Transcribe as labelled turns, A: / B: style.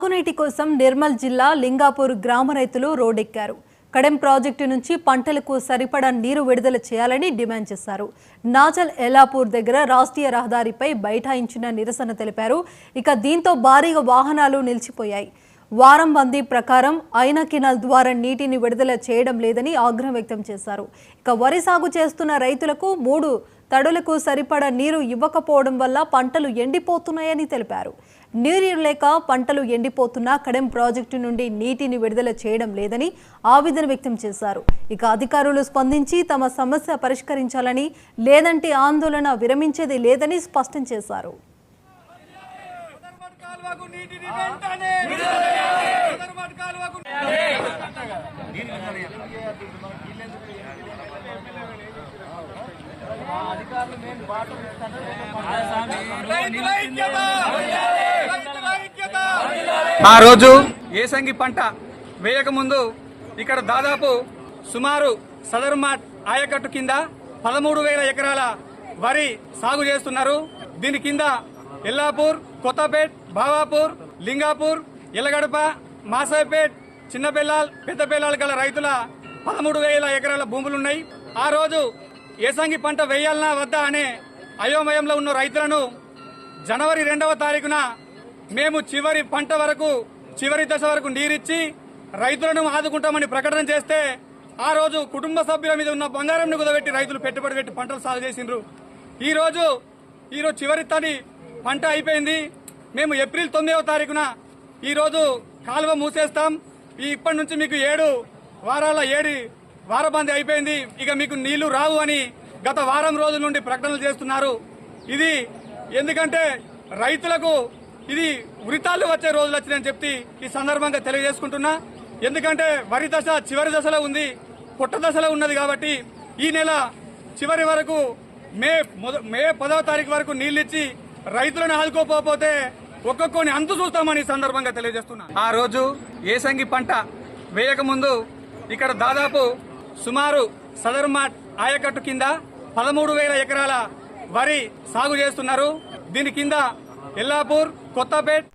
A: తాగునీటి కోసం నిర్మల్ జిల్లా లింగాపూర్ గ్రామ రైతులు రోడ్డెక్కారు. కడెం ప్రాజెక్టు నుంచి పంటలకు సరిపడా నీరు విడుదల చేయాలని డిమాండ్ చేశారు. నాజల్ ఎలాపూర్ దగ్గర రాష్ట్రీయ రహదారిపై బైఠాయించిన నిరసన తెలిపారు. ఇక దీంతో భారీగా వాహనాలు నిలిచిపోయాయి. వారం బందీ ప్రకారం ఐనా కెనాల్ ద్వారా నీటిని విడుదల చేయడం లేదని ఆగ్రహం వ్యక్తం చేశారు. ఇక వరి సాగు చేస్తున్న రైతులకు 3 తడులకు సరిపడా నీరు ఇవ్వకపోవడం వల్ల పంటలు ఎండిపోతున్నాయని తెలిపారు. నీరు లేక పంటలు ఎండిపోతున్నా కడెం ప్రాజెక్టు నుండి నీటిని విడుదల చేయడం లేదని ఆవేదన వ్యక్తం చేశారు. ఇక అధికారులు స్పందించి తమ సమస్య పరిష్కరించాలని, లేదంటే ఆందోళన విరమించేది లేదని స్పష్టం చేశారు.
B: ఆ రోజు ఏసంగి పంట వేయక ముందు ఇక్కడ దాదాపు సుమారు సదర్మాట్ ఆయకట్టు కింద 13,000 ఎకరాల వరి సాగు చేస్తున్నారు. దీని కింద ఎల్లాపూర్, కొత్తపేట్, భావాపూర్, లింగాపూర్, ఎల్లగడప, మాసాయిపేట్, చిన్నబెల్లాల్, పెద్దబెల్లాల్ గల రైతుల 13,000 ఎకరాల భూములున్నాయి. ఆ రోజు ఏసంగి పంట వేయాలనా వద్దా అనే అయోమయంలో ఉన్న రైతులను జనవరి 2వ తారీఖున మేము చివరి పంట వరకు, చివరి దశ వరకు నీరిచ్చి రైతులను ఆదుకుంటామని ప్రకటన చేస్తే, ఆ రోజు కుటుంబ సభ్యుల మీద ఉన్న బంగారంను కుదబెట్టి రైతులు పెట్టుబడి పెట్టి పంటలు సాగు చేసిండ్రు. ఈ రోజు చివరి తడి పంట అయిపోయింది. మేము ఏప్రిల్ 9వ తారీఖున ఈ రోజు కాలువ మూసేస్తాం, ఇప్పటి నుంచి మీకు 7 వారబందీ అయిపోయింది, ఇక మీకు నీళ్లు రావు అని గత వారం రోజుల నుండి ప్రకటనలు చేస్తున్నారు. ఇది ఎందుకంటే రైతులకు ఇది వృతాలు వచ్చే రోజులు వచ్చినాయని చెప్పి ఈ సందర్భంగా తెలియజేసుకుంటున్నా. ఎందుకంటే వరి దశ చివరి దశలో ఉంది, పుట్ట దశలో ఉన్నది కాబట్టి ఈ నెల చివరి వరకు మే 10వ తారీఖు వరకు నీళ్లిచ్చి రైతులను ఆదుకోకపోతే ఒక్కొక్కని అంతు చూస్తామని సందర్భంగా తెలియజేస్తున్నా. ఆ రోజు ఏసంగి పంట వేయక ముందు ఇక్కడ దాదాపు సుమారు సదర్మాట్ ఆయకట్టు కింద 13,000 ఎకరాల వరి సాగు చేస్తున్నారు. దీని కింద ఎల్లాపూర్, కొత్తపేట్,